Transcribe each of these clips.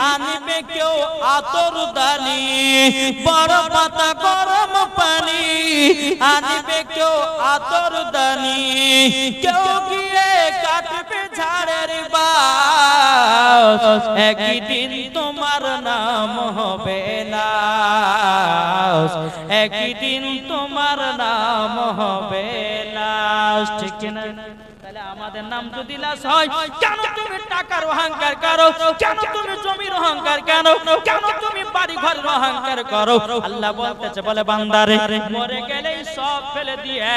আনিবে কেউ আতর দানি বড় পাতা গরম পানি আনিবে কেউ আতর দানি কেউ গিয়ে কাটবে ঝাড়ের বাস একদিন তোমার নাম হবে লাশ একদিন তোমার নাম হবে লাশ ঠিক না তাহলে আমাদের নাম যদি লাশ হয় কেন তুমি টাকার অহংকার করো কেন তুমি জমির অহংকার কেন কেন তুমি বাড়ি ঘরের অহংকার করো আল্লাহ বলতেছে বলে বান্দারে মরে গেলেই সব ফেলে দিয়ে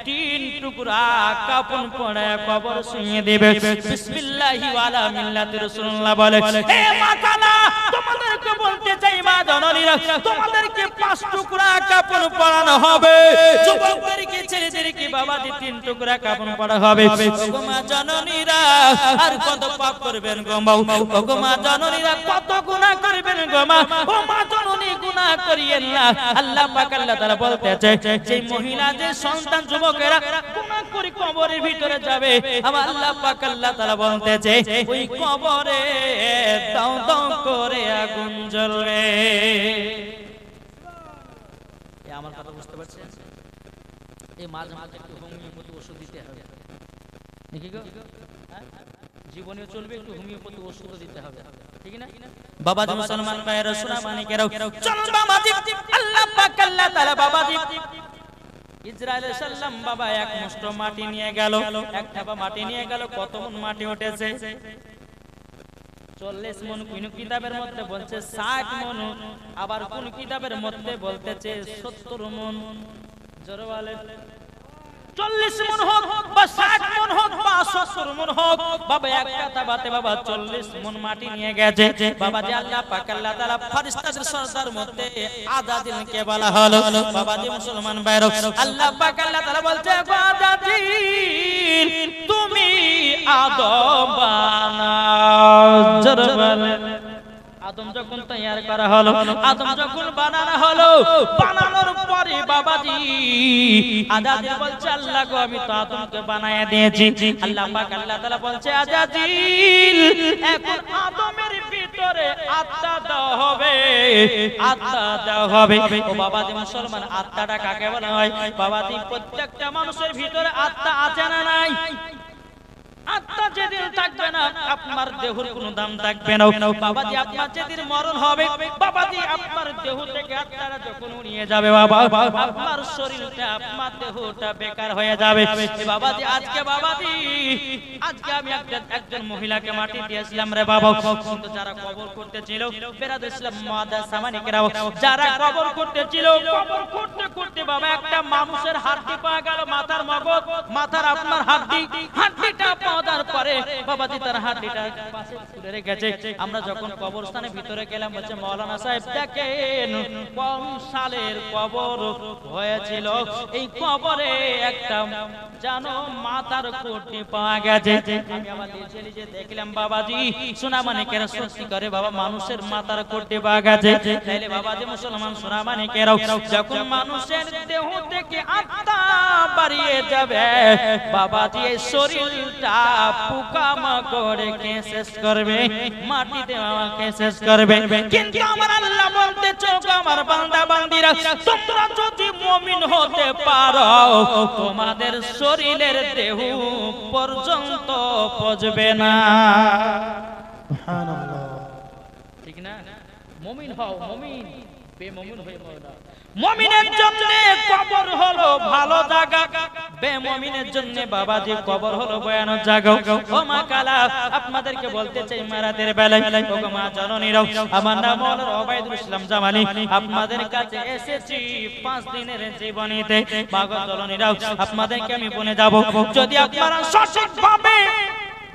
তিন টুকরা কাফন পরে কবর শুইয়ে দেবে বিসমিল্লাহি ওয়ালা মিল্লাতি রাসূলুল্লাহ বলে হে মাতালা তোমাদেরকে বলতে চাই মা জননীরা তোমাদেরকে পাঁচ টুকরা কাফন পরানো হবে যুবকদেরকে ছেলেদেরকে বাবাজি তিন টুকরা কাফন পরা হবে ওগো মা জননীরা আর কত পাপ করবেন গো মা ওগো মা জননীরা কত গুনাহ করবেন গো মা ও মা জননী গুনাহ করিয়েন না আল্লাহ পাক আল্লাহ তাআলা বলতেছে যে মহিলা যে সন্তান যুবকেরা গুনাহ করে কবরের ভিতরে যাবে আমার আল্লাহ পাক আল্লাহ তাআলা বলতেছে ওই কবরে দাও দাও করে আগুন জ্বলবে এই আমার কথা বুঝতে পারছেন এই মাঝে মাঝে একটু হোমিওপ্যাথি ওষুধ দিতে হবে নাকি গো জীবনে চলবে একটু হোমিওপ্যাথি ওষুধ দিতে হবে ঠিক না বাবাজি মুসলমান ভাইরা সোনা মানিকেরাও চলো বাবাজি আল্লাহ পাক আল্লাহ তাআলা বাবাজি ইসরাইল সাল্লাম বাবা এক মুষ্ঠ মাটি নিয়ে গেল এক থাবা মাটি নিয়ে গেল কত মন মাটি উঠেছে 40 মন কোন কিতাবের মধ্যে বলছে 60 মন আবার কোন কিতাবের মধ্যে বলতেছে 70 মন জোরে বলে 40 মন হোক বা 60 মন হোক বা 70 মন হোক বাবা এক কথা বাতে বাবা 40 মন মাটি নিয়ে গেছে বাবা যে আল্লাহ পাক আল্লাহ তাআলা ফেরেশতাদের সরদার মধ্যে আজাদিলকে বলা হলো বাবা যে মুসলমান ভাইরা আল্লাহ পাক আল্লাহ তাআলা বলছে আজাদিল তুমি আদম বানাও জোরে বলে আদম যখন তৈয়ার করা হলো আদম যখন বানানো হলো বানানোর পরে বাবাজি আজাদিল বলছে আল্লাহ গো আমি তো আদমকে বানায়া দিয়েছি আল্লাহ পাক আল্লাহ তাআলা বলছে আজাদিল এখন আদমের ভিতরে আত্মা দেওয়া হবে আত্মা দেওয়া হবে ও বাবাজি মুসলমান আত্মাটা কাকে বলা হয় বাবাজি প্রত্যেকটা মানুষের ভিতরে আত্মা আছে না নাই আত্মা যেদিন থাকবে না আপনার দেহের কোনো দাম থাকবে না বাবাজি আপনার যেদিন মরণ হবে বাবাজি আপনার দেহ থেকে আত্মাটা যখন নিয়ে যাবে বাবা আপনার শরীরটা আপনার দেহটা বেকার হয়ে যাবে বাবাজি আজকে আমি একজন মহিলাকে মাটি দিয়েছিলাম রে বাবা কিন্তু যারা কবর করতেছিল বেরাদ ইসলাম মাদার সামানিকেরা যারা কবর করতেছিল কবর করতে করতে বাবা একটা মানুষের হাড়টি পাওয়া গেল মাথার মগজ মাথার আপনার হাড়টিটা পাওয়ার পরে বাবাজি তার হাড়টিটা পাশে তুলে রেখেছে আমরা যখন কবরস্থানের ভিতরে গেলাম বলছে মাওলানা সাহেব দেখেন কোন সালের কবর হয়েছিল এই কবরে একটা জানো মাথার কোটি পাওয়া গেছে আমি আবার নিজে দেখলাম বাবাজি সোনা মানিকেরা সত্যি করে বাবা মানুষের মাথার কোটি পাওয়া গেছে তাইলে বাবাজি মুসলমান সোনা মানিকেরা যখন মানুষের দেহ থেকে আত্মা বাড়িয়ে যাবে বাবাজি এই শরীরটা পোকামাকড়ে কে শেষ করবে মাটিতে আমাকে শেষ করবে কিন্তু আমার আল্লাহ বলতে চোখ আমার বান্দা বান্দিরা তোমরা যদি মুমিন হতে পারো তোমাদের শরীরের দেহ পর্যন্ত পচবে না সুবহানাল্লাহ ঠিক না মুমিন হও মুমিন বেমুমিন হয়ে মরো না মুমিনের জন্য কবর হলো ভালো জায়গা বেমুমিনের জন্য বাবাজি কবর হলো ভয়ানক জায়গা ও মা কালা আপনাদেরকে বলতে চাই মারাতের বেলায় ও মা জননীরা আমার নাম হলো ওবাইদুল ইসলাম জামালি আপনাদের কাছে এসেছি 5 দিনের জীবনীতে বাবা জননীরা আপনাদেরকে আমি বলে যাব যদি আপনারা সঠিকভাবে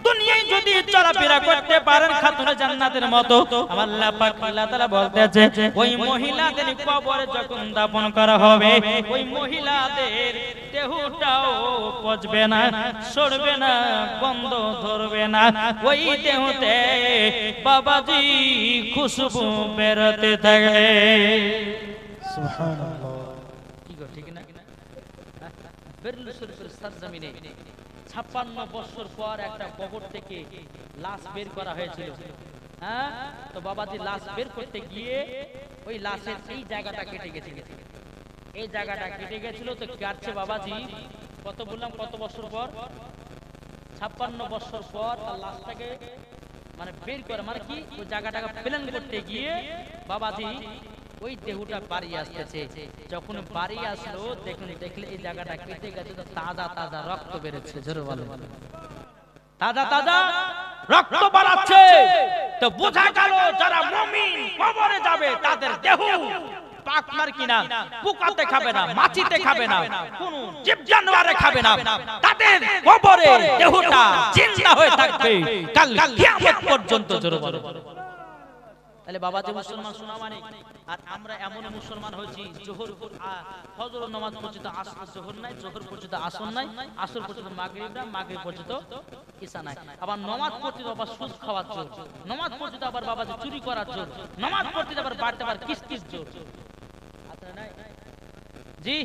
দুনিয়ায় যদি চলাফেরা করতে পারেন খাতুনে জান্নাতের মতো আমার আল্লাহ পাক আল্লাহ তাআলা বলতেছে ওই মহিলাদের কবরে যখন দাফন করা হবে ওই মহিলাদের দেহটাও পচবে না সরবে না গন্ধ ধরবে না ওই দেহতে বাবাজি খুশবু বেরোতে থাকে সুবহানাল্লাহ কি গো ঠিক না বেরুল শরীফের সরজমিনে 56 বছর পর একটা কবর থেকে লাশ বের করা হয়েছিল হ্যাঁ, তো বাবাজি লাশ বের করতে গিয়ে ওই লাশের এই জায়গাটা কেটে গেছিল, এই জায়গাটা কেটে গেছিল। তো কাটছে বাবাজি কত বললাম, কত বছর পর, 56 বছর পর তার লাশটাকে মানে বের করে, মানে কি ওই জায়গাটাকে প্ল্যান করতে গিয়ে বাবাজি ওই দেহটা বাড়ি আসতেছে। যখন বাড়ি আসলো দেখলে এই জায়গাটা কেটে গেছে, তো তাজা তাজা রক্ত বেরোচ্ছে, জোরে বলেন তাজা তাজা রক্ত বাড়াচ্ছে। তো বোঝা গেল যারা মুমিন কবরে যাবে তাদের দেহ পাক মার কিনা, পোকাতে খাবে না, মাছিতে খাবে না, কোন জীব জানোয়ারে খাবে না, তাদের কবরে দেহটা জিন্দা হয়ে থাকবে কাল কিয়ামত পর্যন্ত, জোরে বলেন। তাহলে বাবা যে মুসলমান শোনা মানে, আর আমরা এমন মুসলমান হয়েছি জোহর ফজর নামাজ পর্যন্ত আসর, জোহর নাই, জোহর পর্যন্ত আসর নাই, আসর পর্যন্ত মাগরিব না, মাগরিব পর্যন্ত ঈশা নাই। আবার নামাজ পড়তে আবার সুদ খাওয়ার জোর, নামাজ পড়তে আবার বাবা যে চুরি করার জোর, নামাজ পড়তে আবার বাড়তে আবার কিস জোর। জি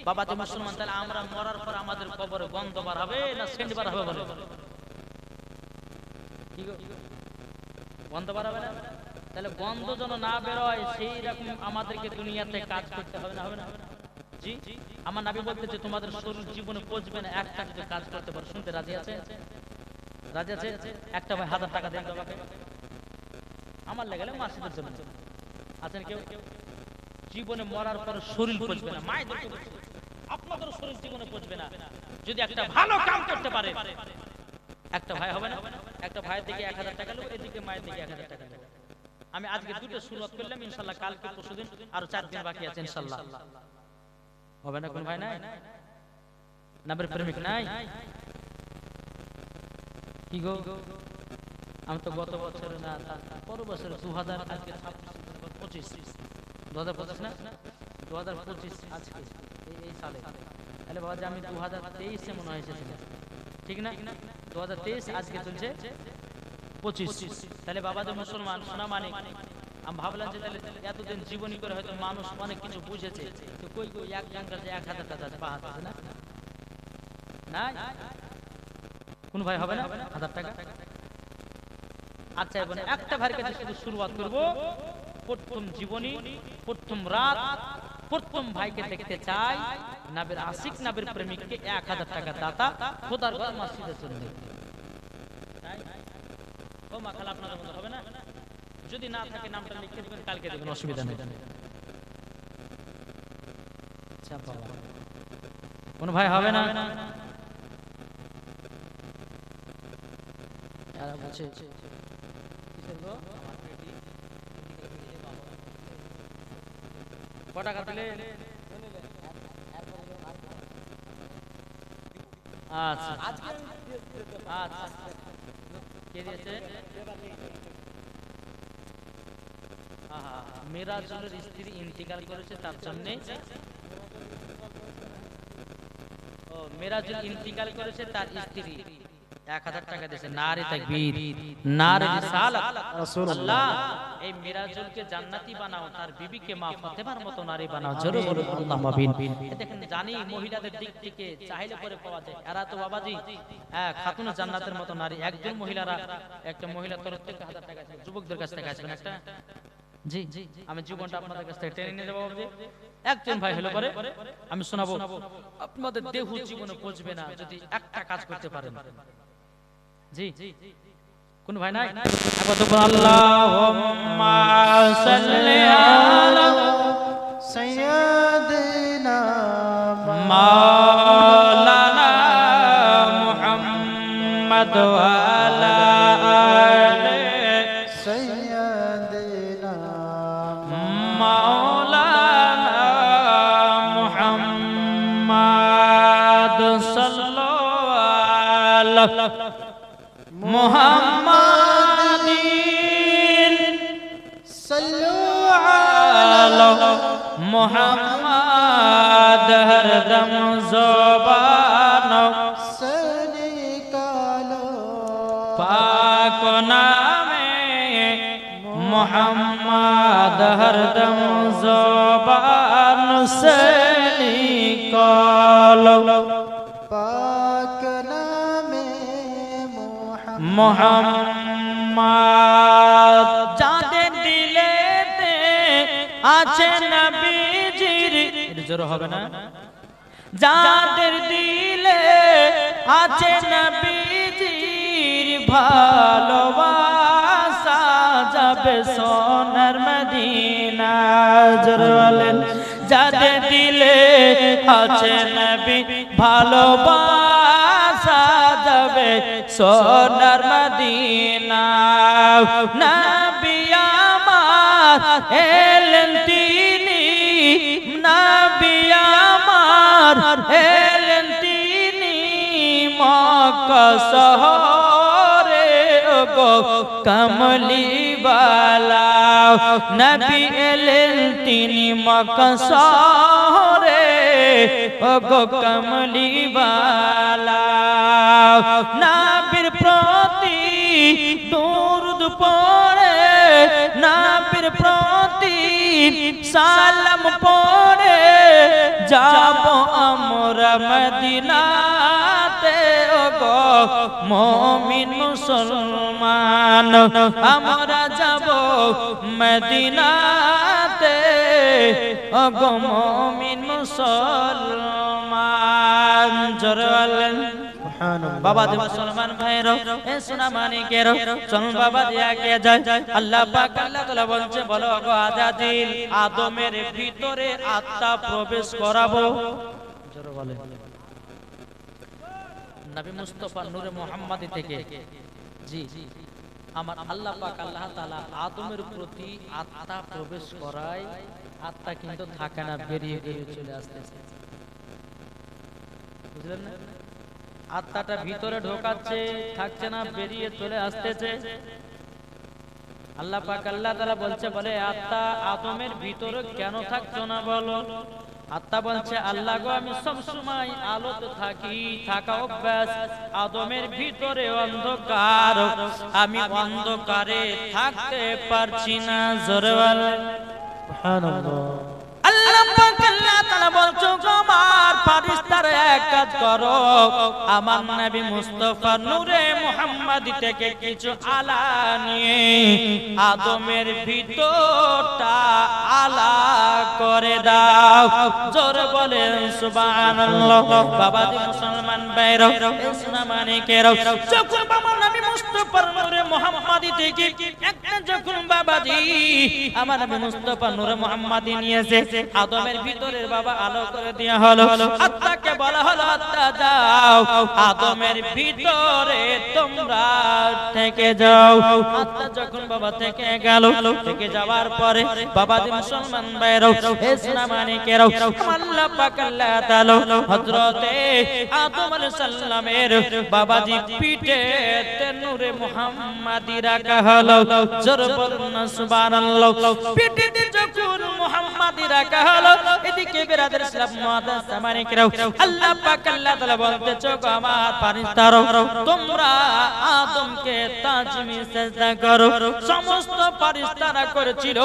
বাবা যে মুসলমান, তাহলে আমরা মরার পর আমাদের কবরে গন্ধ বার হবে না সেন্ট বার হবে? বলে কি গো, গন্ধ বার হবে না? তাহলে গন্ধ যেন না বেরোয় সেই রকম আমাদেরকে দুনিয়াতে কাজ করতে হবে না, হবে না? জি, আমার নবী বলতেছে তোমাদের শরীর জীবনে পচবে না একটা যদি কাজ করতে পারো। শুনতে রাজি আছে? রাজি আছে? একটা ভাই 1000 টাকা দেন বাবাকে, আমার লাগালে মাসিদের জন্য। আছেন কেউ? জীবনে মরার পর শরীর পচবে না, মায়েদের আপনাদের শরীর জীবনে পচবে না যদি একটা ভালো কাম করতে পারে। একটা ভাই হবে না, একটা ভাইয়ের দিকে 1000 টাকা নেব, এদিকে মায়ের দিকে 1000 টাকা নেব। আমি আজকে দুটো শুরুয়াত করলাম, ইনশাআল্লাহ কালকে পরশুদিন আরো 4 দিন বাকি আছে ইনশাআল্লাহ। হবে না? কোন ভাই নাই? নবীর প্রেমিক নাই? কি গো, আমি তো গত বছর না পরের বছর 2000 আজকে 25 2025 না 2025 আজকে এই সালে, তাহলে বাবা যে আমি 2023 এ মনে হয় এসেছিলাম, ঠিক না? 2023 আজকে চলছে 25। তাহলে বাবা যে মুসলমান শোনা মানে, আমি ভাবলাম যে তাহলে এতদিন জীবনী করে হয়তো মানুষ অনেক কিছু বুঝেছে, তো কই কই এক জায়গার যে 1000 টাকা পাওয়া আছে না? নাই? কোন ভাই হবে না 1000 টাকা? আচ্ছা এখন একটা ভাইয়ের কাছে শুধু শুরুয়াত করব, প্রথম জীবনী, প্রথম রাত, প্রথম ভাইকে দেখতে চাই, নবীর আশিক, নবীর প্রেমিককে 1000 টাকা দাতা খোদার ঘর মসজিদে চলে যাবে। ও মা খালা আপনাদের মতো হবে না? যদি না থাকে নামটা লিখে দিবেন, কালকে দিবেন, অসুবিধা নেই। আচ্ছা বাবা, কোন ভাই হবে না? যারা বলছে ক টাকা দিলে? আচ্ছা আচ্ছা, কে দিয়েছে? মিরাজুলের স্ত্রী ইন্তিকাল করেছে, তার জন্য মিরাজুল ইন্তিকাল করেছে, তার স্ত্রী 1000 টাকা দিয়েছে। নারে তাকবীর, নারে রিসালাত, রাসূলুল্লাহ। এই মিরাজুলকে জান্নাতি বানাও, তার বিবিকে মা ফাতেমার মতো নারী বানাও, জোরে বলুন আল্লাহুম্মা আমিন। দেখেন জানি মহিলাদের দিক থেকে চাইলে পরে পাওয়া যায়, এরা তো বাবাজি খাতুন জান্নাতের মতো নারী। একজন মহিলারা একটা মহিলা তরফ থেকে 1000 টাকা আছে, যুবকদের কাছ থেকে আসবেন একটা। জি আমি জীবনটা আপনাদের কাছ থেকে টেনে নিয়ে যাবো বাবাজি। একজন ভাই হলো পরে আমি শোনাবো, আপনাদের দেহ জীবনে পচবে না যদি একটা কাজ করতে পারেন। জি কোন ভাই নাই? আল্লাহুম্মা সাল্লি আলা সাইয়্যিদিনা মাওলানা মুহাম্মদ ওয়া আলা আলি সাইয়্যিদিনা মাওলানা মুহাম্মদ সাল্লাল্লাহু আলাইহি মুহাম্মাদিন সাল্লু আলা মুহাম্মাদ হরদম জবান से निकालो पाक नामे मुहम्मद हरदम जबान से निकालो पाक नामे मुहम्मद আছে নবীজির, জোর হবে না, যাদের দিলে আছে নবীজির ভালোবাসা যাবে সোনার মদিনা। জোর বলেন, যাদের দিলে আছে নবী ভালোবাসা যাবে সোনার মদিনা। নবী আমার এলেন তিনি, নবী আমার এলেন তিনি মক্কা শহরে গো কামলিওয়ালা। নবী এলেন তিনি মক্কা শহরে গো কামলিওয়ালা। নবীর প্রতি দরুদ পড়ে, নবীর প্রতি সালাম পড়ে যাব আমরা মদিনাতে গো মুমিন মুসলমান। আমরা যাব মদিনাতে গো মুমিন মুসলমান। জোরে বলেন বাবা দে মুসলমান ভাইরা, এ সোনা মানিকেরা, চল বাবা দিয়াকে যায়। আল্লাহ পাক আল্লাহ তাআলা বলছে, বলো গো আজাদিল, আদমের ভিতরে আত্মা প্রবেশ করাবো। জোরে বলে নবী মুস্তাফা নূরে মুহাম্মাদি থেকে, জি আমার আল্লাহ পাক আল্লাহ তাআলা আদমের প্রতি আত্মা প্রবেশ করায়। আত্মা কিন্তু থাকে না, বেরিয়ে বেরিয়ে চলে আসতেছে, বুঝলেন না? আত্মাটা ভিতরে ঢোকাচ্ছে, থাকছে না, বেরিয়ে চলে আসতেছে। আল্লাহ পাক আল্লাহ তাআলা বলছে, বলে আত্মা আদমের ভিতরে কেন থাকছো না বলো? আত্মা বলছে, আল্লাহ গো আমি সব সময় আলোতে থাকি, থাকা অভ্যাস। আদমের ভিতরে অন্ধকার, আমি অন্ধকারে থাকতে পারছি না। জোরে বলেন সুবহানাল্লাহ। আল্লাহ পাক আল্লাহ তাআলা বলছো, আমার ফেরেশতারা এক কাজ করো, আমার নবী মুস্তাফা নূরে মুহাম্মাদি থেকে কিছু আলা নিয়ে আদমের ভিতরটা আলা করে দাও। জোরে বলেন সুবহানাল্লাহ। বাবা জি মুসলমান ভাইরা, সোনা মানিকেরা, যখন বাবা নবী মুস্তাফা নূরে মুহাম্মাদি থেকে একটা যখন বাবাজি আমার নবী মুস্তাফা নূরে মুহাম্মাদি নিয়েছে, আদমের ভিতরের বাবা আলো করে দেয়া হলো। আত্মাকে বলা হলো, আত্মা যাও আদমের ভিতরে তোমরা থেকে যাও। আত্মা যখন বাবা থেকে গেল, থেকে যাওয়ার পরে বাবাজি মুসলমান ভাইরা, হে সোনা মানিকেরা, আল্লাহ পাক আল্লাহ তাআলা হযরতে আদম আলাইহিস সালামের বাবাজি পিঠে নূরে মুহাম্মাদি রাখা হলো। জোরে বলুন সুবহানাল্লাহ। পিঠে যখন মুহাম্মাদি রাখা হলো, এদিকে বিরাদর ইসলাম মুআদ্দাস মানিকেরা, আল্লাহ পাক আল্লাহ তাআলা বলতেছে, গো আমার ফেরেশতারা, তোমরা আদমকে তাজমি সিজদা করো। সমস্ত ফেরেশতারা করেছিল,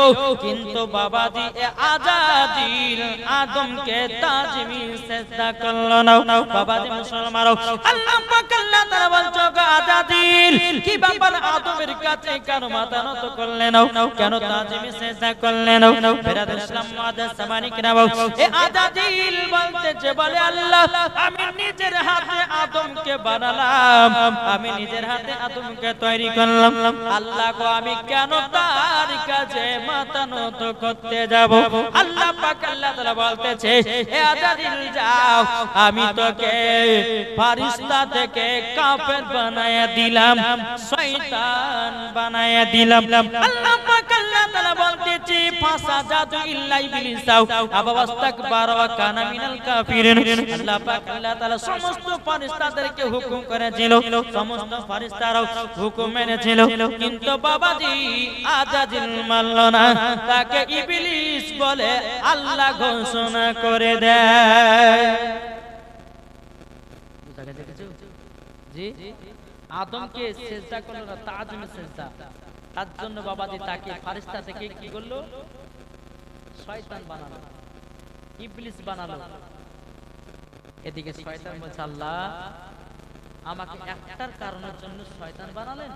কিন্তু বাবাজি আজাদিল আদমকে তাজমি সিজদা করলো না। বাবাজি মুসলমান, আল্লাহ পাক আল্লাহ তাআলা বলছো, গো আজাদিল, কি ব্যাপার আদমের কাছে কেন মাথা নত করলে না, কেন তাজমি সিজদা করলে না? বিরাদর ইসলাম মুআদ্দাস মানিকেরা, এ আজাদিল বলতেছে, বলে আল্লাহ আমি নিজের হাতে আদমকে বানালাম, আমি নিজের হাতে আদমকে তৈরি করলাম। আল্লাহ গো আমি কেন তার কাছে মাথা নত করতে যাব? আল্লাহ পাক আল্লাহ তাআলা বলতেছে, হে আজাদিল যাও, আমি তোকে ফেরেশতা থেকে কাফের বানায়া দিলাম, শয়তান বানায়া দিলাম। আল্লাহ পাক আল্লাহ তাআলা বলতেছে, ফাসাজাদু ইল্লা ইবলিস আবা ওয়াস্তাকবারা ওয়া কানা মিনাল কাফিরিন। আল্লাহ পাক আল্লাহ তাআলা সমস্ত ফেরেশতাদেরকে হুকুম করেছিল, সমস্ত ফেরেশতারা হুকুম মেনেছিল, কিন্তু বাবাজি আজাদিল মানল না, তাকে ইবলিস বলে আল্লাহ ঘোষণা করে দেয়। বুঝা গেছে কিছু? জি, আদমকে সিজদা করলো না, তাজমে সিজদা, তার জন্য বাবাজি তাকে ফেরেশতা থেকে কি করলো? শয়তান বানালো, ইবলিস বানালো। এদিকে শয়তান বলছে, আল্লাহ আমাকে একটার কারণের জন্য শয়তান বানালেন,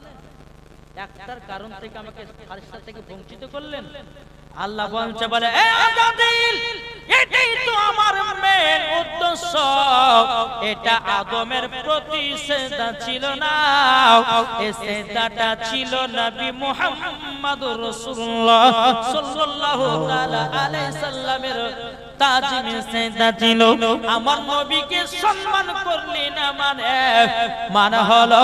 একটার কারণ থেকে আমাকে ফেরেশতা থেকে বঞ্চিত করলেন। আল্লাহ বলছে বলে এ আজাদিল এটাই তো আমার মেন উদ্দেশ্য এটা আদমের প্রতি সেজদা ছিল না এই সেজদাটা ছিল নবী মুহাম্মদুর রাসূলুল্লাহ সাল্লাল্লাহু তাআলা আলাইহি সাল্লামের তাজিমে সেজদা ছিল আমার নবীকে সম্মান করলি না মানে হলো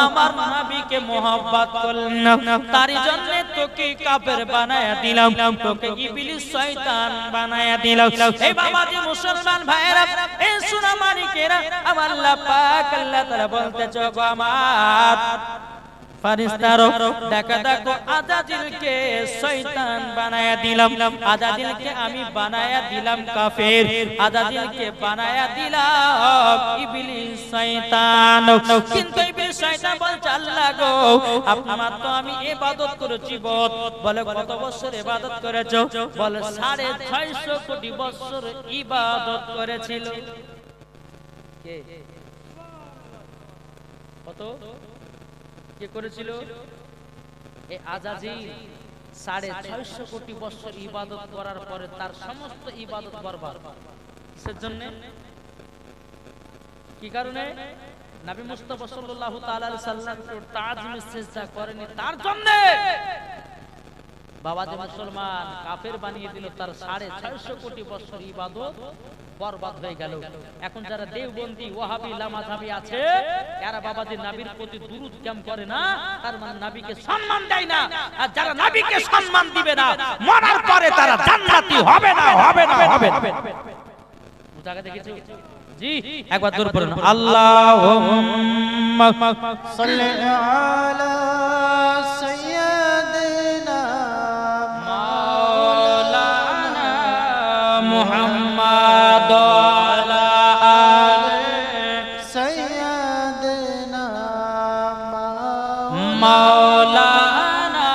আমার নবীকে মোহাব্বত করলি না তার জন্য তোকে কাফের বানায়া দিলাম তোকে ইবলিস শয়তান বানায়া দিলাম এই বাবাজি মুসলমান ভাইরা এই সুরা মানিকেরা আমার আল্লাহ পাক আল্লাহ তাআলা বলতেছে গো আমার ফারিস্তারো দেখো আজাজিলকে শয়তান বানায়া দিলাম আজাজিলকে আমি বানায়া দিলাম কাফের আজাজিলকে বানায়া দিলাম ইবলিস শয়তান কিন্তু ইবলিস শয়তান বলছে আল্লাহ গো আপনার তো আমি ইবাদত করেছি বলে কত বছর ইবাদত করেছো বলে 650 কোটি বছর ইবাদত করেছিল কে কত কে করেছিল এই আজাজিল 650 কোটি বছর ইবাদত করার পরে তার সমস্ত ইবাদত বরবাদ কিসের জন্য কি কারণে নবী মুস্তাফা সাল্লাল্লাহু তাআলা আলাইহি সাল্লাম তাজিমে সিজদা করেনি তার জন্য বাবাজি মুসলমান কাফের বানিয়ে দিল তার 650 কোটি বছর ইবাদত বরবাদ হয়ে গেল এখন যারা দেওবন্দি ওয়াহাবি লামাযাবি আছে যারা বাবাজি নবীর প্রতি দুরূদ কাম করে না তার মানে নবীকে সম্মান দেয় না আর যারা নবীকে সম্মান দিবে না মরার পরে তারা জান্নাতি হবে না বুঝাকে দেখেছো জি একবার জোরে পড়ুন আল্লাহুম্মা সাল্লি আলা সাইয়্যিদিনা মাওলানা মুহাম্মদ আলা আলি সাইয়্যিদিনা মাওলানা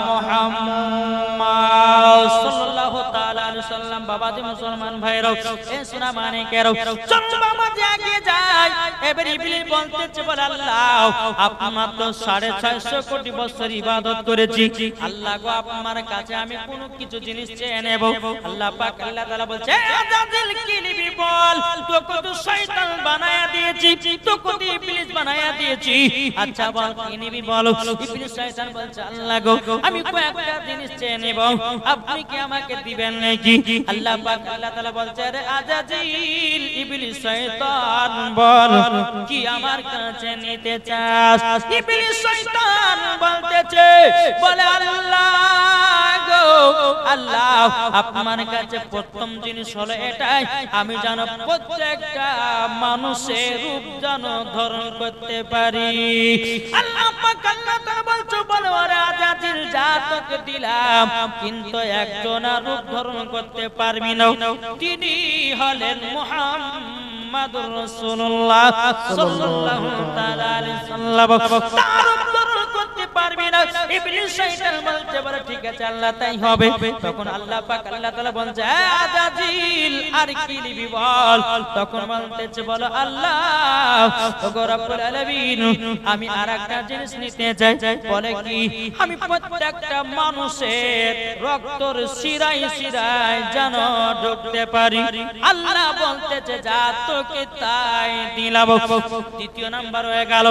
মুহাম্মদ সাল্লাল্লাহু তাআলা আলাইহি সাল্লাম বাবাজি মুসলমান ভাইরা এ সোনা মানে কেরো চল বাবাজি আগে যাই এবার ইবলিস বলতেছে বল আল্লাহ আপনার তো 650 কোটি বছর ইবাদত করেছি আল্লাহ গো আপনার কাছে আমি কোন কিছু জিনিস চেয়ে নেব আল্লাহ পাক আল্লাহ তাআলা বলছে আজাজিল কি নিবি বল তোকে তো শয়তান বানায়া দিয়েছি তোকে তো ইবলিস বানায়া দিয়েছি আচ্ছা বল কি নিবি বলো ইবলিস শয়তান বলছে আল্লাহ গো আমি কয়েকটা জিনিস চেয়ে নেব আপনি কি আমাকে দিবেন নাকি আল্লাহ পাক আল্লাহ তাআলা বলছে রে আজাজিল ইবলিস শয়তান বল কি আমার কাছে নিতে চাস ইবলিস শয়তান বলতেছে বলে আল্লাহ গো আল্লাহ আপনার কাছে প্রথম জিনিস হলো এটাই আমি যেন প্রত্যেকটা মানুষের রূপ যেন ধারণ করতে পারি আল্লাহ পাক আল্লাহ তাআলা বলছে বলে ওরে আজাজিল যা তোকে দিলাম কিন্তু একজন রূপ ধারণ করতে পারবি না তিনি হলেন মুহাম্মাদুর রাসূলুল্লাহ সাল্লাল্লাহু তাআলা আলাইহি সাল্লাম তার ধারণ করতে পারবি না ইবলিস শয়তান বলছে বলে ঠিক আছে আল্লাহ তাই হবে তখন আল্লাহ পাক আল্লাহ তাআলা বলছে আজাজিল আর কি নিবি বল তখন বলতেছে বলো আল্লাহ ওগো রব্বুল আলামিন আমি আরেকটা জিনিস নিতে চাই বলে কি আমি প্রত্যেকটা মানুষের রক্তর শিরায় শিরায় যেন ঢুকতে পারি আল্লাহ বলতেছে যা তোকে তাই দিলাম দ্বিতীয় নাম্বার হয়ে গেল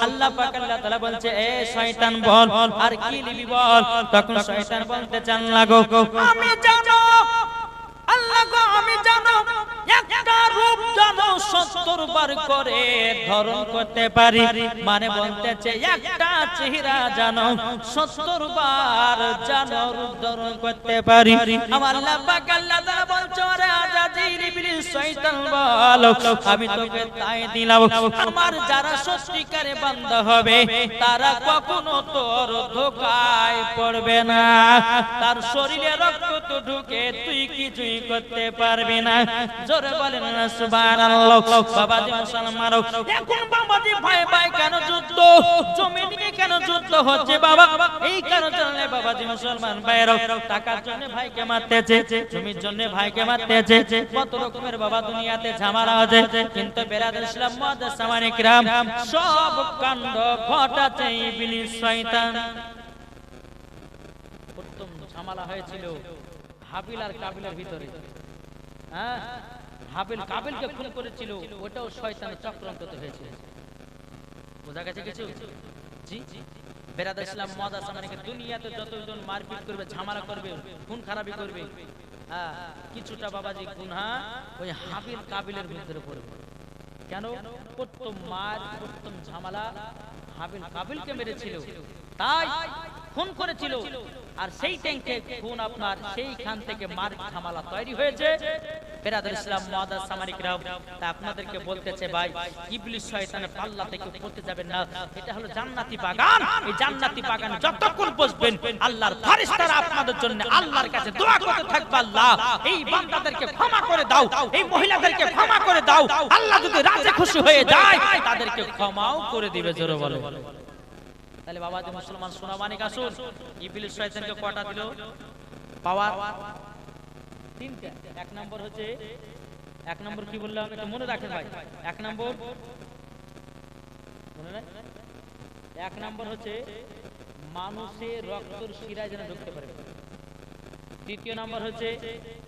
আল্লাহ পাক আল্লাহ তাআলা বলছে এ শয়তান বল আর কি নিবি বল তখন শয়তান বলতে চান লাগো আমি জানো আল্লাহ গো আমি জানো একটা রূপ জানো 70 বার করে ধারণ করতে পারি মানে বলতেছে একটা চেহারা জানো 70 বার জানো রূপ ধারণ করতে পারি আমার আল্লাহ পাক আল্লাহ তাআলা বলছে ওরে আজাজিল ইবলিস শয়তান বল আমি তোকে তাই দিলাম আমার যারা সত্যিকারে বান্দা হবে তারা কখনো তোর ধোঁকায় পড়বে না তার শরীরে রক্ত তো ঢুকে তুই কিছুই করতে পারবি না জোরে বলেন না সুবহানাল্লাহ বাবাজি মুসলমান এখন বাবাজি ভাই ভাই কেন যুদ্ধ জমি নিয়ে কেন যুদ্ধ হচ্ছে বাবা এই কারণে বাবাজি মুসলমান ভাইরা টাকার জন্য ভাইকে মারতেছে জমির জন্য ভাইকে মারতেছে কত রকমের বাবা দুনিয়াতে ঝামেলা হচ্ছে কিন্তু বেরাদার ইসলাম মুআদ্দাস সামানে কিরাম সব কাণ্ড ঘটাচ্ছে ইবলিস শয়তান প্রথম ঝামেলা হয়েছিল হাবিল আর কাবিলের ভিতরে। হ্যাঁ, হাবিল কাবিলকে খুন করেছিল, ওটাও শয়তানের চক্রান্ততে হয়েছিল। বোঝা গেছে কিছু? জি, বেরাদার ইসলাম মাদ্রাসা মানে দুনিয়াতে যতজন মারপিট করবে, ঝামেলা করবে, খুন খারাপি করবে, হ্যাঁ, কিছুটা বাবাজি গুনাহ ওই হাবিল কাবিলের ভিতরে পড়বে। কেন? প্রথম মার, প্রথম ঝামেলা হাবিল কাবিলকে মেরেছিল, তাই খুন করেছিল। আর সেই ট্যাঙ্কে খুন আপনার সেইখান থেকে মার ঝামেলা তৈরি হয়েছে। বেরাদার ইসলাম মুআদ্দাস সামারিকরাও, তা আপনাদেরকে বলতেছে ভাই, ইবলিস শয়তানের পাল্লা থেকে পড়তে যাবেন না। এটা হলো জান্নাতি বাগান। এই জান্নাতি বাগানে যতক্ষণ বসবেন, আল্লাহর ফেরেশতারা আপনাদের জন্য আল্লাহর কাছে দোয়া করতে থাকবে, আল্লাহ এই বান্দাদেরকে ক্ষমা করে দাও, এই মহিলাদেরকে ক্ষমা করে দাও। আল্লাহ যদি রাজি খুশি হয়ে যায়, তাদেরকে ক্ষমাও করে দিবে। জোরে বলো। তাহলে বাবাজি মুসলমান সোনা মানিক আসুন, ইবলিস শয়তানকে কয়টা দিল পাওয়ার? তিনটা। এক নম্বর হচ্ছে, এক নম্বর কি বললাম একটু মনে রাখেন ভাই। এক নম্বর মনে রাখ, এক নম্বর হচ্ছে মানুষের রক্তর শিরায় যেন ঢুকতে পারে। দ্বিতীয় নম্বর হচ্ছে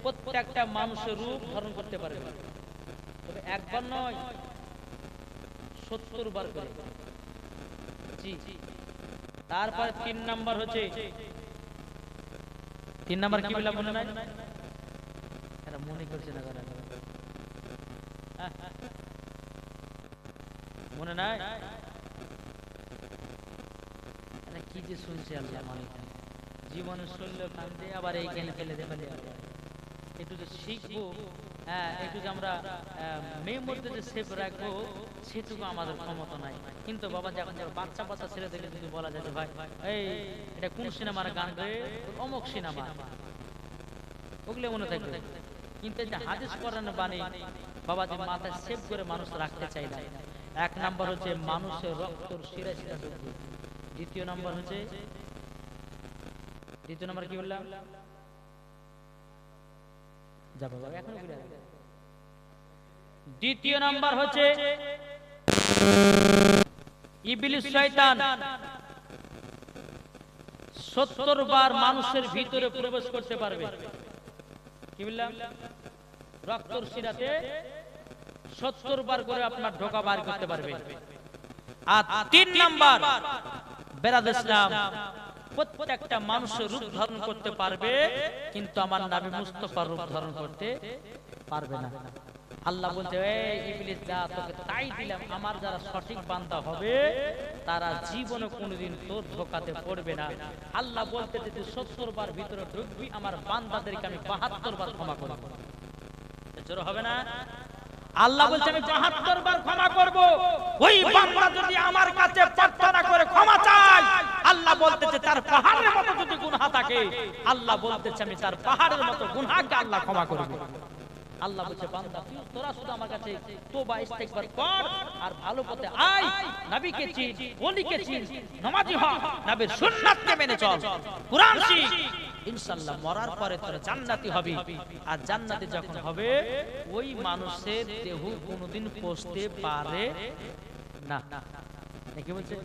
প্রত্যেকটা মানুষের রূপ ধারণ করতে পারে, তবে একবার নয় 70 বার করে। জি। তারপর 3 নাম্বার হচ্ছে, 3 নাম্বার কি বললাম মনে নাই? এরা মনে করছে না, মনে নাই? এরা কি যে শুনছে আল্লাহ মালিক, জীবনে শুনলে কান্দে, আবার এই জ্ঞান ফেলে দেবে। একটু যে শিখবো, হ্যাঁ, একটু যে আমরা মেমোরিতে যে সেভ রাখবো, সেটুকু আমাদের ক্ষমতা নাই। কিন্তু বাবা যখন বাচ্চা বাচ্চা ছেলেদেরকে যদি বলা যায় ভাই এই এটা কোন সিনেমার গান রে, অমুক সিনেমা, ওগুলো মনে থাকবে। কিন্তু এটা হাদিস কোরআনের বাণী বাবাজি মাথায় সেভ করে মানুষ রাখতে চাই না। এক নাম্বার হচ্ছে মানুষের রক্তর শিরা শিরা ঢুকবে। দ্বিতীয় নাম্বার হচ্ছে, দ্বিতীয় নাম্বার কি বললাম? যাবো বাবা এখন বলে। দ্বিতীয় নাম্বার হচ্ছে ইবলিস শয়তান 70 বার মানুষের ভিতরে প্রবেশ করতে পারবে। কি বললাম? রক্তর শিরাতে 70 বার করে আপনার ঢোকা বার করতে পারবে। আর 3 নাম্বার বেরাদার ইসলাম, প্রত্যেকটা মানুষের রূপ ধারণ করতে পারবে, কিন্তু আমার নবী মুস্তাফার রূপ ধারণ করতে পারবে না। আল্লাহ বলতে, এই ইবলিস যা তোকে তাই দিলাম, আমার যারা সঠিক বান্দা হবে তারা জীবনে কোনোদিন তোর ধোঁকাতে পড়বে না। আল্লাহ বলতে যে 70 বার ভিতরে ঢুকবি, আমার বান্দাদেরকে আমি 72 বার ক্ষমা করব। জোর হবে না? আল্লাহ বলছে আমি 72 বার ক্ষমা করব। ওই বান্দা যদি আমার কাছে প্রার্থনা করে ক্ষমা চায়, আল্লাহ বলতেছে তার পাহাড়ের মতো যদি গুনাহ থাকে, আল্লাহ বলতেছে আমি তার পাহাড়ের মতো গুনাহকে আল্লাহ ক্ষমা করব। আল্লাহ বলছে বান্দা তুই তোরা শুধু আমার কাছে তওবা ইস্তেগফার কর আর ভালো পথে আয়, নবীকে চিন, ওলিকে চিন, নামাজি হ, নবীর সুন্নাতকে মেনে চল, কুরআন শিখ, ইনশাআল্লাহ মরার পরে তোরা জান্নাতি হবি। আর জান্নাতে যখন হবে, ওই মানুষের দেহ কোনোদিন পৌঁছতে পারে না। কি বলছে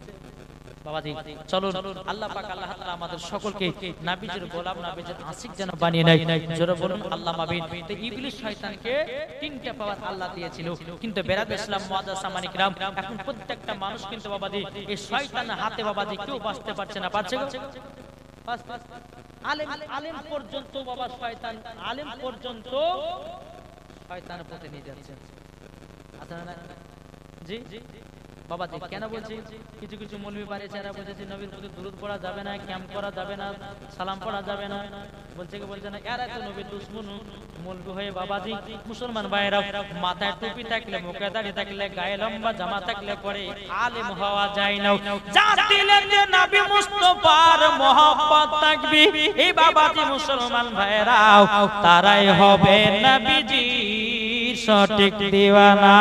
বাবাজি? চলুন আল্লাহ পাক আল্লাহ তাআলা আমাদের সকলকে নবীজির গোলাম, নবীজির আশিক যেন বানিয়ে নেয়। জোরে বলুন আল্লাহুম্মা আমিন। তো ইবলিস শয়তানকে 3টা পাওয়ার আল্লাহ দিয়েছিল, কিন্তু বেরাদ ইসলাম মুআদ্দাস সামানিক রাম, এখন প্রত্যেকটা মানুষ কিন্তু বাবাজি এই শয়তানের হাতে বাবাজি কেউ বাঁচতে পারছে না। পারছে গো? আলেম পর্যন্ত বাবা শয়তান, আলেম পর্যন্ত শয়তানের পথে নিয়ে যাচ্ছে। আচ্ছা না? জি বাবা জি, কেন বলছি? কিছু কিছু মৌলবি বাড়িছে, এরা বলছে নবীর প্রতি দুরূদ পড়া যাবে না, ক্যাম্প করা যাবে না, সালাম পড়া যাবে না। বলছে কি বলছে না, এরা তো নবীর দুশমন। মৌলবি হয়ে বাবাজি মুসলমান ভাইরা মাথায় টুপি থাকলে, মুখে দাড়ি থাকলে, গায়ে লম্বা জামা থাকলে পরে আলেম হওয়া যায় না। যার দিলে যে নবী মুস্তাফার মহব্বত থাকবে, এই বাবাজি মুসলমান ভাইরা তারাই হবে নবীজির সঠিক দিওয়ানা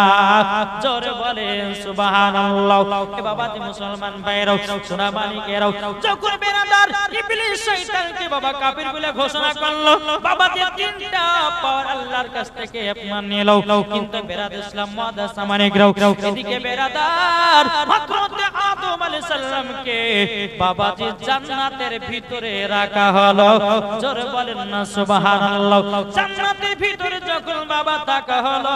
জোরে বলেন সুবহানাল্লাহ এ বাবাজি মুসলমান ভাইরাও সোনা মানিকেরাও যখন বেরাদার ইবলিস শয়তানকে বাবা কাফির বলে ঘোষণা করলো বাবাজি তিনটা পাওয়ার আল্লাহর কাছ থেকে আপমান নিল কিন্তু বেরাদার ইসলাম মুআদ্দাস মানিকরাও এদিকে বেরাদার হযরত আদম আলাইহিস সালামকে বাবাজি জান্নাতের ভিতরে রাখা হলো জোরে বলেন না সুবহানাল্লাহ জান্নাতের ভিতরে যখন বাবা থাকা হলো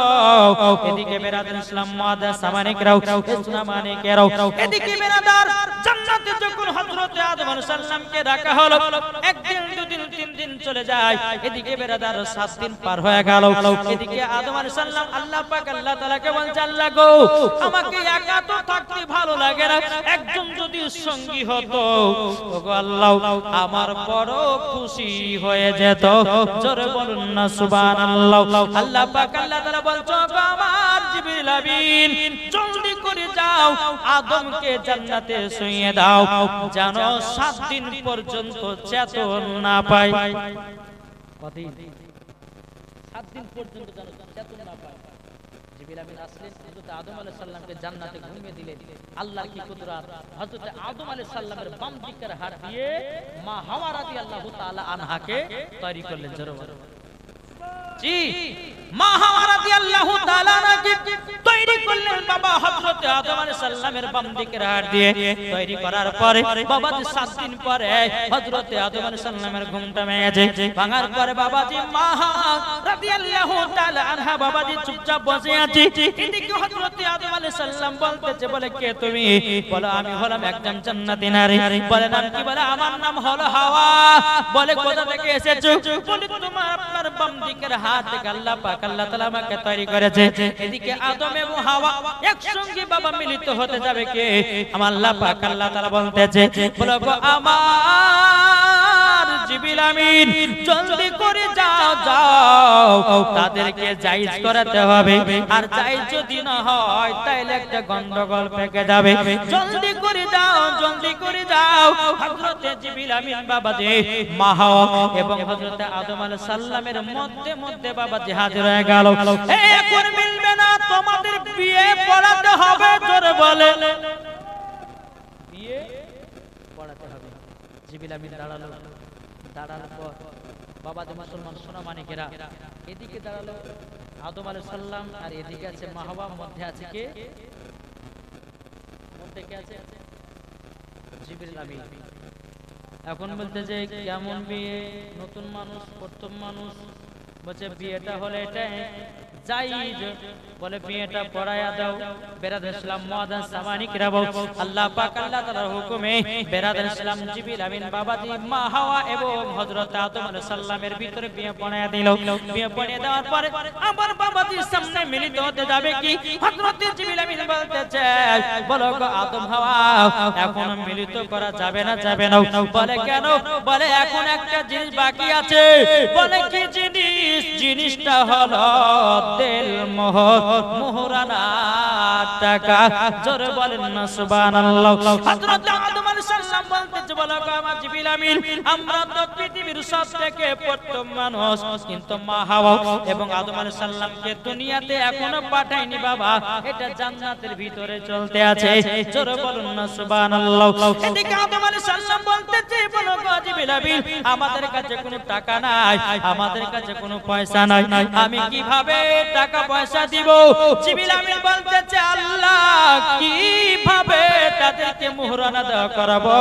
এদিকে বেরাদার ইসলাম মুআদ্দাস মানিকরাও সোনা মানিকেরাও এদিকে বেরাদার জান্নাতে যখন হযরত আদম আলাইহিস সালামকে রাখা হলো একদিন দুদিন তিন দিন চলে যায় এদিকে বেরাদার 7 দিন পার হয়ে গেল এদিকে আদম আলাইহিস সালাম আল্লাহ পাক আল্লাহ তাআলাকে বলছে আল্লাহ গো আমাকে একা তো থাকতে ভালো লাগে না একজন যদি সঙ্গী হতো ওগো আল্লাহ আমার বড় খুশি হয়ে যেত জোরে বলুন না সুবহানাল্লাহ আল্লাহ পাক আল্লাহ তাআলা বলছো গো আমার জিবরিল আমিন জলদি করে যাও আদমকে জান্নাতে শুইয়ে দাও যেন 7 দিন পর্যন্ত চেতন না পায় কতদিন 7 দিন পর্যন্ত যেন চেতন না পায় জিবরিল আমিন আসলেন হযরত আদম আলাইহিস সালামকে জান্নাতে ঘুমিয়ে দিলেন আল্লাহর কি কুদরত হযরত আদম আলাইহিস সালামের বাম দিকের হাত দিয়ে মা হাওয়া রাদিয়াল্লাহু তাআলা আনহাকে তৈরি করলেন জোরে জি মা হাওয়া রাদিয়াল্লাহু তাআলা আনহাকে তৈরি করলেন বাবা হযরত আদম আলাইহিস সালামের বাম দিকের হাত দিয়ে তৈরি করার পরে বাবাজি 7 দিন পরে হযরত আদম আলাইহিস সালামের ঘুমটা ভেঙেছে ভাঙার পরে বাবাজি মা হাওয়া রাদিয়াল্লাহু তাআলা আনহা বাবাজি চুপচাপ বসে আছে এদিকে হযরত আদম আলাইহিস সালাম বলতেছে বলে কে তুমি বলে আমি হলাম একজন জান্নাতি নারী বলে নাম কি বলে আমার নাম হলো হাওয়া বলে কোথা থেকে এসেছো বলে তোমার আপনার বাম দিকের হাত থেকে আল্লাহ পাক আল্লাহ তাআলা আমাকে তৈরি করেছে এদিকে আদম এবং হাওয়া একসঙ্গে বাবা মিলিত হতে যাবে কে আমার আল্লাহ পাক আল্লাহ তাআলা বলতেছে বলো গো আমার জিবরিল আমিন জলদি করে যাও যাও তাদেরকে জায়েজ করাতে হবে আর জায়েজ যদি না হয় তাহলে একটা গন্ডগোল পেকে যাবে জলদি করে যাও হযরত জিবরিল আমিন বাবাজি মা হাওয়া এবং হযরত আদম আলাইহিস সালামের মধ্যে বাবাজি হাজির হয়ে গেল এখন মিলবে না তোমাদের বিয়ে পড়াতে হবে জোরে বলে বিয়ে পড়াতে হবে জিবরিল আমিন দাঁড়ানোর পর বাবাজি মুসলমান সোনা মানিকেরা এদিকে দাঁড়ালো আদম আলাইহিস সালাম আর এদিকে আছে মা হাওয়া মধ্যে আছে কে আছে জিবরিল আমিন এখন বলতে যে কেমন বিয়ে নতুন মানুষ প্রথম মানুষ বলছে বিয়েটা হলে এটা জায়েজ বলে বিয়েটা পড়ায়া দাও বেরাদার ইসলাম মুআদ্দাস সামানিকরা আল্লাহ পাক আল্লাহ তাআলার হুকুমে বেরাদার ইসলাম জিবরিল আমিন বাবাজি মা হাওয়া এবং হযরত আদম আলাইহিস সালামের ভিতরে বিয়ে পড়ায়া দিল বিয়ে পড়িয়ে দেওয়ার পরে আবার বাবাজির সামনে মিলিত হতে যাবে কি হযরত জিবরিল আমিন বলতেছে বলো গো আদম হাওয়া এখন মিলিত করা যাবে না বলে কেন বলে এখন একটা জিনিস বাকি আছে বলে কি জিনিসটা হলো তেল মোহরানা টাকা জোরে বলেন না সুবহানাল্লাহ হযরত আদম আলাইহিস সালাম বলতেছে বলো গো আমার জিবরিল আমিন আমরা তো পৃথিবীর সবথেকে প্রথম মানুষ কিন্তু মা হাওয়া এবং আদম আলাইহিস সালামকে দুনিয়াতে এখনো পাঠায়নি বাবা এটা জান্নাতের ভিতরে চলতে আছে জোরে বলুন না সুবহানাল্লাহ এদিকে আদম আলাইহিস সালাম বলতেছে বলো গো জিবরিল আমিন আমাদের কাছে কোনো টাকা নাই আমাদের কাছে কোনো পয়সা নাই আমি কিভাবে টাকা পয়সা দিব জিবরিল আমিন বলতেছে আল্লাহ কিভাবে তাদেরকে মোহরানা দেওয়া করাবো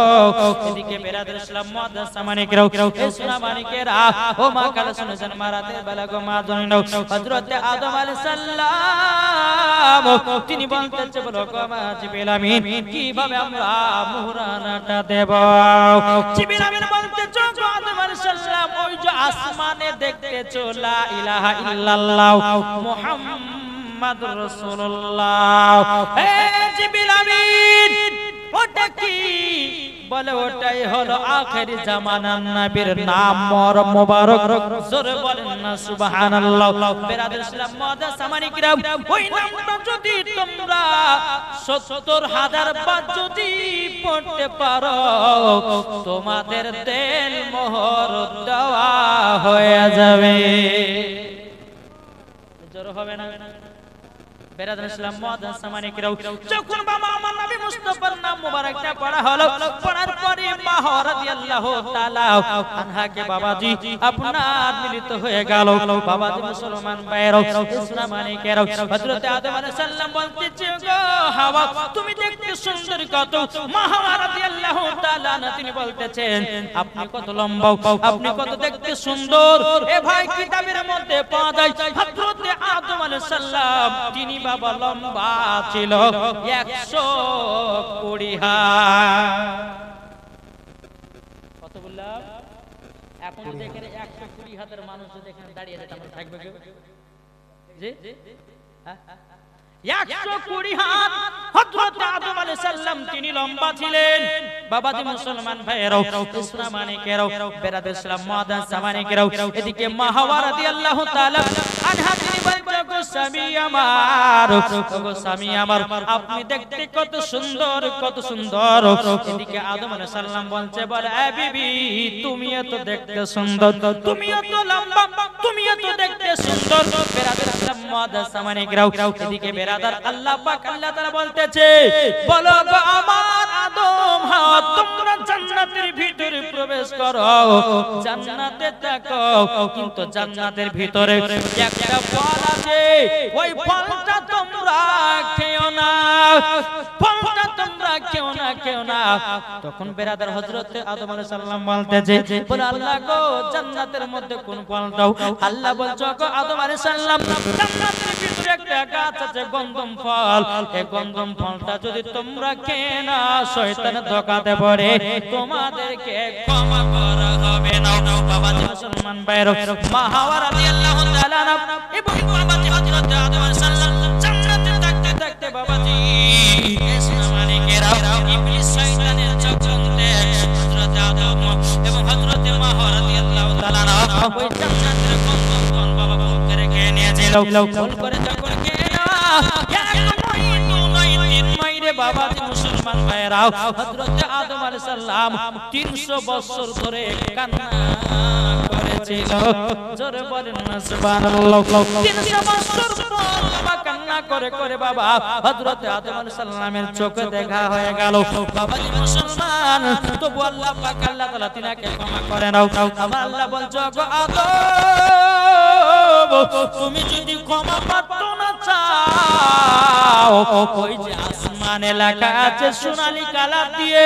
এদিকে বেরাদার ইসলাম মুআদ্দাস সামানিকরাও সোনা মানিকেরা ও মা কালা শুনেছেন মারাতে বেলাগো মা জনিনাও হযরত আদম আলাইহিস সালাম তিনি বলতেছে বলো গো মা জিবরিল আমিন কিভাবে আমরা মোহরানাটা দেব জিবরিল আমিন বলতেছে গো আদম আলাইহিস সালাম ওই যে আসমানে দেখতেছো লা ইলাহা ইল্লাল্লাহ মুহাম্মাদুর রাসূলুল্লাহ হে জিবরিল আমিন ওটা কি বলে ওটাই হলো আখেরি জামানার নবীর নাম মোবারক জোরে বলেন না সুবহানাল্লাহ বেরাদার ইসলাম মুআদ্দাস সামানিকরা ওই নামটা যদি তোমরা ৭০,০০০ বার যদি পড়তে পারো তোমাদের তেল মোহর দেওয়া হয়ে যাবে জোরে হবে না বেরাদার ইসলাম মুআজ্জাজ সামানিকরাও যখন বাবা আমার নবী মুস্তাফার নাম মুবারকটা পড়া হলো পড়ার পরে মা রাদিয়াল্লাহু তাআলা আনহাকে বাবাজি আপনার মিলিত হয়ে গেল বাবাজি মুসলমান ভাইরাও ইসলামানিকেরাও হযরত আদম আলাইহিস সালাম বলতেছে গো হাওয়া তুমি দেখতে সুন্দর কত মা হাওয়া রাদিয়াল্লাহু তাআলা তিনি বলতেছেন আপনি কত লম্বা আপনি কত দেখতে সুন্দর এ ভাই কিতাবের মধ্যে পাওয়া যায় হযরত আদম আলাইহিস সালাম তিনি বাবা লম্বা ছিল 120 হাত কত বললাম এখন দেখেন 120 হাতের মানুষ যদি এখানে দাঁড়িয়ে থাকে আমরা থাকবে কেউ জি 120 হাত হযরত আদম আলাইহিস সালাম তিনি লম্বা ছিলেন বাবাজি মুসলমান ভাইরাও ইসলামানিকেরাও বেরাদার ইসলাম মুআজ্জাজ সামানিকেরাও এদিকে মা হাওয়া রাদিয়াল্লাহু তাআলা আনহা তিনি বলতে গো স্বামী আমার আপনি দেখতে কত সুন্দর এদিকে আদম আলাইহিস সালাম বলছে বলে এ বিবি তুমি এত দেখতে সুন্দর তুমি এত লম্বা তুমি এত দেখতে সুন্দর বেরাদার ইসলাম মুআজ্জাজ সামানিকেরাও এদিকে বেরাদার আল্লাহ পাক আল্লাহ তাআলা বলতেছে বলো গো আমার আদম হাওয়া তোমরা জান্নাতের ভিতরে প্রবেশ করো জান্নাতে থাকো কিন্তু জান্নাতের ভিতরে একটা ফল আছে ওই ফলটা তোমরা খেও না ফলটা তোমরা খেও না তখন বেরাদার হযরত আদম আলাইহিস সালাম বলতেছে বলে আল্লাহ গো জান্নাতের মধ্যে কোন ফলটাও আল্লাহ বলছো গো আদম আলাইহিস সালাম জান্নাতের ভিতরে একটা গাছ আছে গন্ধম ফল এই গন্ধম ফলটা যদি তোমরা খেয়ে না শয়তানের ধোঁকাতে পড়ে তোমাদেরকে ক্ষমা করা হবে না বাবাজি মুসলমান ভাইরা মা হাওয়া রাদিয়াল্লাহু তাআলা এবং বাবাজি হযরত আদম আলাইহিস সালাম জান্নাতে থাকতে বাবাজি ইসলামানিকেরা ইবলিস শয়তানের চক্রান্তে হযরত আদম এবং হযরত মা হাওয়া রাদিয়াল্লাহু তাআলা ওই জান্নাতের গন্ধম ফল বাবা ভোগ করে খেয়ে নিয়েছিল ভুল করে যখন খেয়ে বাবাজি মুসলমান ভাইরাও হযরত আদম আলাইহিস সালাম 300 বছর ধরে কান্না করেছিল জোরে বলেন না সুবহানাল্লাহ 300 বছর বাবা কান্না করে বাবা হযরত আদম আলাইহিস সালামের চোখে দেখা হয়ে গেল বাবাজি মুসলমান তবু আল্লাহ পাক আল্লাহ তাআলা তিনাকে ক্ষমা করে নাও আমার আল্লাহ বলছো গো আদম তুমি যদি ক্ষমা প্রার্থনা না চাও ওই যে আসমানে লেখা আছে সোনালী কালার দিয়ে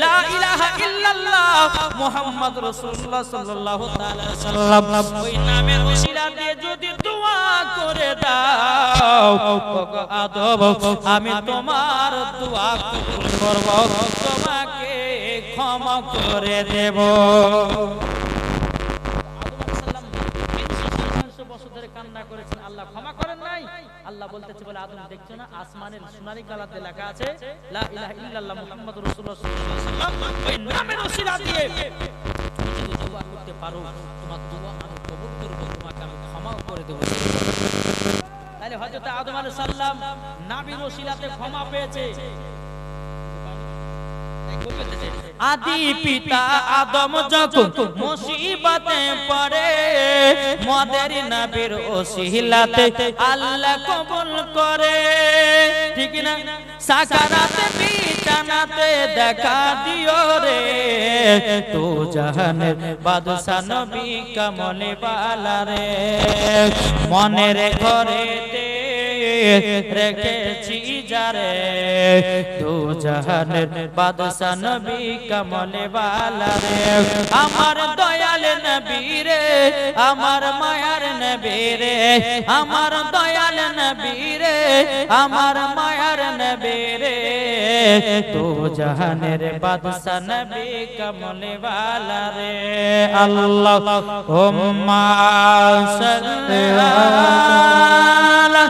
লা ইলাহা ইল্লাল্লাহ মুহাম্মদ রাসূলুল্লাহ সাল্লাল্লাহু তাআলা সাল্লাম ওই নামের ওসিলা দিয়ে যদি দোয়া করে দাও ওগো আদম আমি তোমার দোয়া কবুল করব তোমাকে ক্ষমা করে দেব কান্না করেছেন আল্লাহ ক্ষমা করেন নাই আল্লাহ বলতেছে বলে আদম দেখছো না আসমানের সোনালী কালাতে লেখা আছে লা ইলাহা ইল্লাল্লাহ মুহাম্মাদুর রাসূলুল্লাহ সাল্লাল্লাহু আলাইহি ওয়াসাল্লাম ওই নামের ওসিলা দিয়ে তুমি যদি দোয়া করতে পারো তোমার দোয়া আমি কবুল করব তোমাকে আমি ক্ষমা করে দেব তাহলে হযরত আদম আলাইহিস সালাম নবীর ওসিলাতে ক্ষমা পেয়েছে আদি পিতা আদম যখন মুসিবতে পড়ে মদের নবীর ওসিলাতে আল্লাহ কবুল করে ঠিক না সাকারাতে বিছানাতে দেখা দিও রে তো জাহানের বাদশা নবী কামলে বালা রে মনের ঘরেতে রেখেছি যারে দু জাহানের বাদশা নবী কামলে বালা রে আমার দয়াল নবী রে আমার মায়ার নবী রে আমার দয়াল নবী রে আমার মায়ার নবী রে দু জাহানের বাদশা নবী কামলে বালা রে আল্লাহুম্মা সাল্লি আলা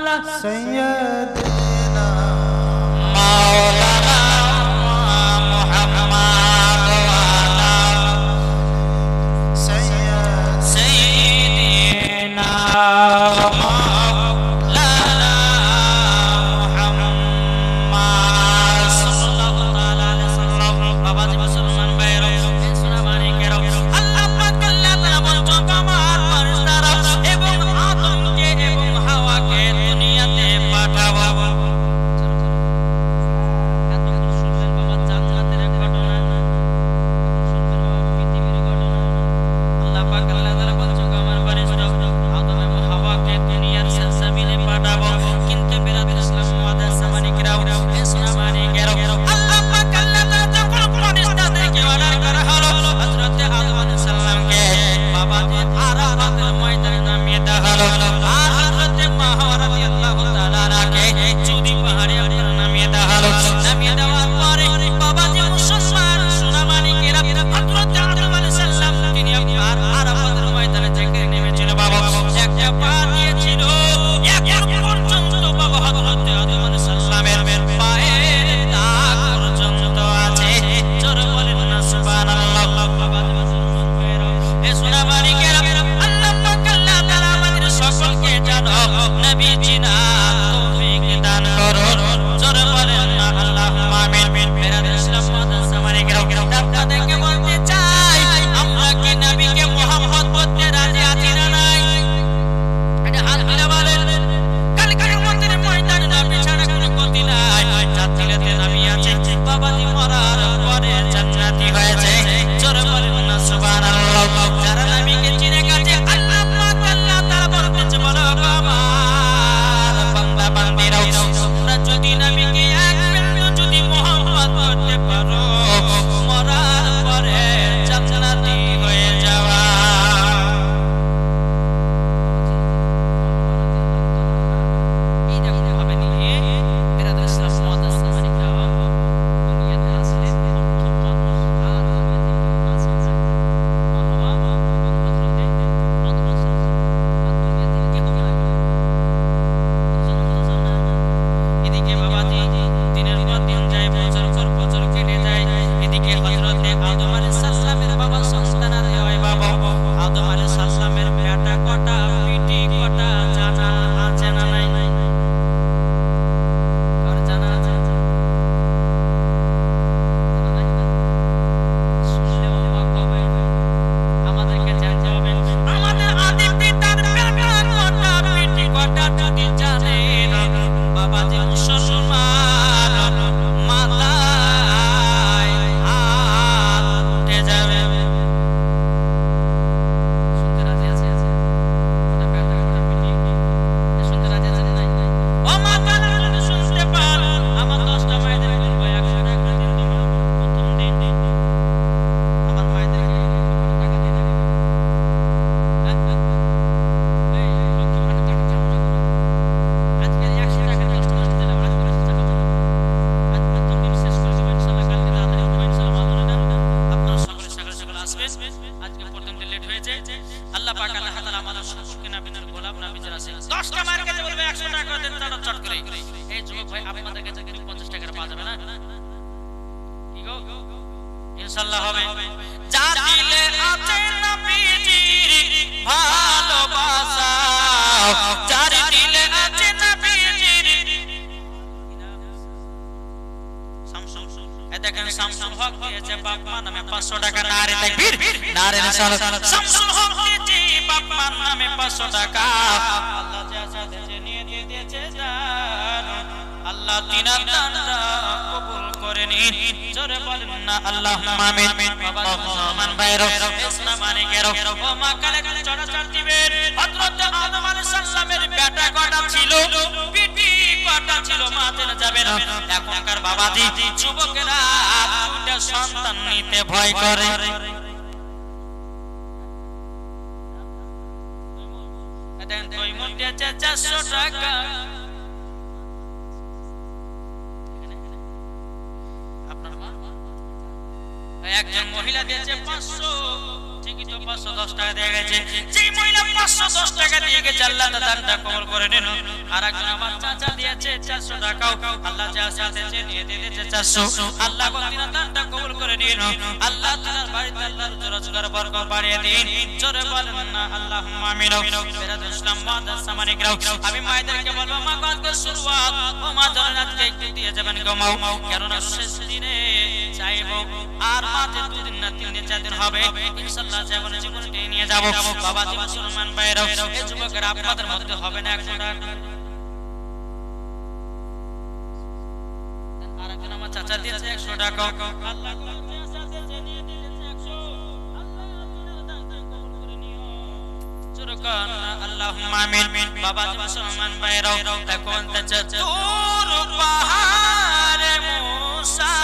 سيدنا مولانا محمد وعلى سيدنا مولانا محمد صلى الله عليه وسلم বাবা জি মুসলমান ভাইরা ইসলামানিকেরা আল্লাহ পাক আল্লাহ তাআলা বলছেন আমার ফেরেশতারা এবং আদমকে এবং হাওয়াকে দুনিয়াতে পাঠাবো আল্লাহ পাক আল্লাহ তাআলা আমাদের সকলকে নবীর গোলাম নবীর আছে 10টা মার কাছে বলবে 100 টাকা দেন চট করে। এই যুবক ভাই আপনাদের কাছে কিন্তু 50 টাকা পাওয়া যাবে না কি গো ইনশাআল্লাহ হবে। যা দিলে আছে নবীজির ভালোবাসা, যার দিলে আছে নবীজির শামসুল এই দেখেন শামসুল হক দিয়েছে বাপমা নামে 500 টাকা। নারে তাকবীর নারে রিসালাত। শামসুল হক দিয়েছে বাপমা নামে 500 টাকা। আল্লাহ যা চাইছে নিয়ে দিয়েছে জান। আল্লাহ তিনার দানটা কবুল করে নিন। জোরে বলেন না আল্লাহুম্মা আমিন। বাবা মুসলমান ভাইরা ইসলাম মানিকেরও ও মা কালে চড়াচড় দিবেন। হযরত আদম আলাইহিস সালামের বেটা কটা ছিল, বিটি কটা ছিল, মা জেনে যাবেন। এখনকার বাবাজি যুবকেরা দুইটা সন্তান নিতে ভয় করে। দেন দুই মন দিয়েছে 400 টাকা। একজন মহিলা দিয়েছে 500, ঠিকই তো 510 টাকা দিয়ে গেছে। যে মহিলা 510 টাকা দিয়ে গেছে আল্লাহ দানটা কবুল করে নিন। আর একজন আমার চাচা দিয়েছে 400 টাকাও, আল্লাহ যা চাইছে নিয়ে দিয়েছে 400। আল্লাহ বলিনা দানটা কবুল করে নিন। আল্লাহ তাআলার বাড়িতে আল্লাহর রোজগার বরকত বাড়িয়ে দিন। জোরে বলেন না আল্লাহুম্মা আমিন। বেরাদ ইসলাম মাদ্রাসা মানিকরাও আমি মায়েদেরকে বলবো মা আজকে শুরুয়াত ও মা জানেন আজকে একটু দিয়ে যাবেন গমাও, কারণ শেষ দিনে চাইবো আর মাঝে 2 দিন না 3 দিন 4 দিন হবে ইনশাআল্লাহ জীবন জীবনকে নিয়ে যাব। বাবা জি মুসলমান ভাইরা এই যুবকেরা আপনাদের মধ্যে হবে না 100 টাকা। আরেকজন আমার চাচা দিয়েছে 100 টাকা। আল্লাহ চাচা দিয়েছে নিয়ে দিয়েছে 100। আল্লাহ আপনার দানটা কবুল করে নিও। জোরকান আল্লাহুম্মা আমিন। বাবা জি মুসলমান ভাইরা দেখুন তুর পাহাড়ে মুসা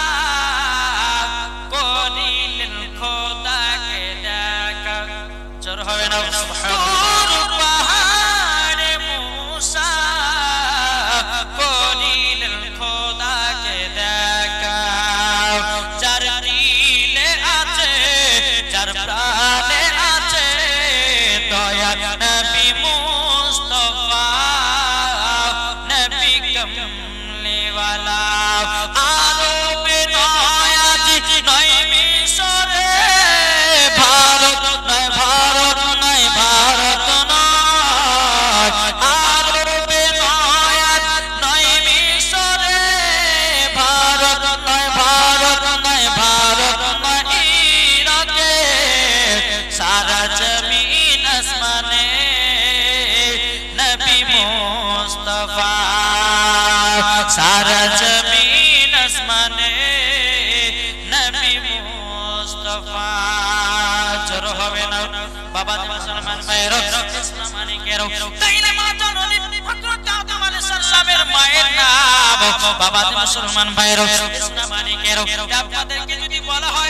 করিলেন খোদাকে ডাকা। জোর হবে না তুর পাহাড়ে মুসা করিলেন খোদাকে ডাকা। যার দিলে আছে যার প্রাণে আছে দয়া নবী মুস্তাফা নবী কমলি ওয়ালা। আরবে নয় আজ নয় মিশরে, ভারত নয় ভারত নয় ভারত নয়। আরবে নয় আজ নয় মিশরে, ভারত নয় ভারত নয় ভারত নয় ইরাকে। সারা জমিন আসমানে নবী মুস্তাফা, সারা জমিন আসমানে নবী মুস্তাফা। জোর হবে না বাবা মুসলমান ভাইরা ইসলাম মানিকেরও তাইলে মা জননী হযরত আদম আলাইহিস সালামের মায়ের নাম। বাবা মুসলমান ভাইরা ইসলাম মানিকেরও আপনাদেরকে যদি বলা হয়